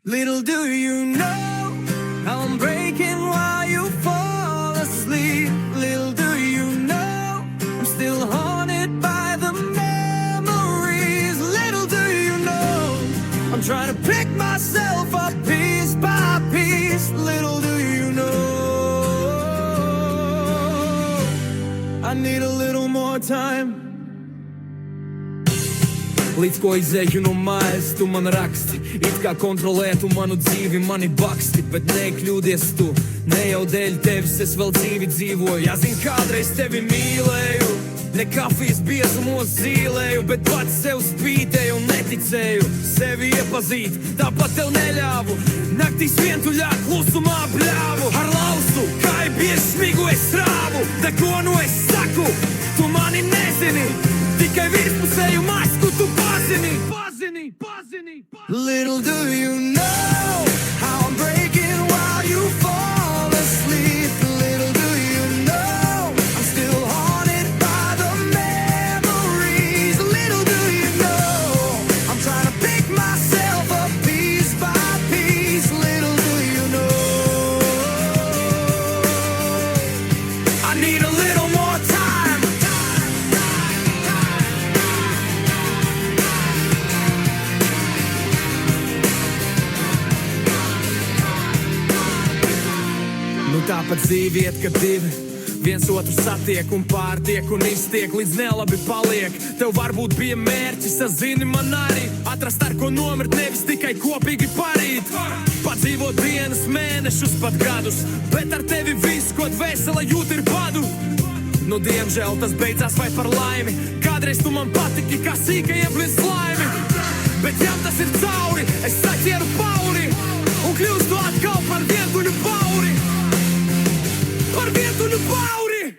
Little do you know how I'm breaking while you fall asleep. Little do you know I'm still haunted by the memories. Little do you know I'm trying to pick myself up piece by piece. Little do you know I need a little more time. Līdz ko izēju no mājas, tu man raksti, it kā kontrolētu manu dzīvi, mani baksti. Bet nekļūdies tu, ne jau dēļ tevis es vēl dzīvi dzīvoju. Jāzin, kādreiz tevi mīlēju, ne kafijas biezumos zīlēju, bet pats sev spītēju un neticēju sevi iepazīt, tāpat tev neļāvu. Naktīs vientuļā klusumā bļāvu, ar lausu, kā bieži smigu es rāvu. Neko nu es saku, tu mani nezini, tikai virspusēju masku tu pazini. Little do you know how I'm breaking while you fall asleep. Little do you know I'm still haunted by the memories. Little do you know I'm trying to pick myself up piece by piece. Little do you know I need a little more time. Nu tāpat dzīve iet, kad divi viens otru satiek un pārtiek un iztiek, līdz nelabi paliek. Tev varbūt bija mērķis, zini man arī, atrast ar ko nomirt, nevis tikai kopīgi parīt. Padzīvot dienas, mēnešus, pat gadus, bet ar tevi viss, ko dvēsele jūt, ir badu. Nu diemžēl tas beidzās vai par laimi, kādreiz tu man patiki, kā sīka ieblīst laimi. Bet jām tas ir cauri, es saķeru pauri un kļūstu atkal par vientuļu pauri. Par vientuļu pauri.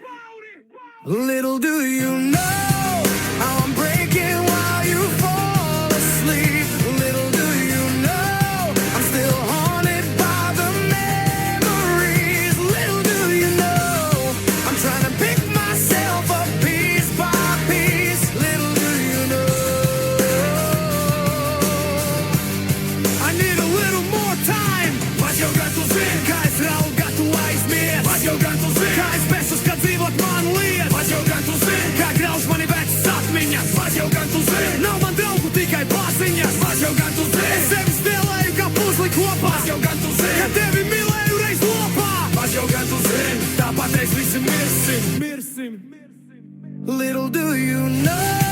Little do you know how I'm breaking while you fall asleep. Little do you know I'm still haunted by the memories. Little do you know I'm trying to pick myself up piece by piece. Little do you know I need a little more time. Vai jau gan tu zini, kā es raugu, tu aizmirst? Vai jau gan tu zini, kā es besos, kad dzīvot man liet? Vai jau gan tu zini, kā grauž mani vecas atmiņas? Vai jau gan tu zini, nav man draugu tikai paziņas? Vai jau gan tu zini, es sevi spēlēju kā puzli kopā? Vai jau gan tu zini, ka tevi mīlēju reiz lopā? Vai jau gan tu zini, tāpat reiz visi mirsim. Little do you know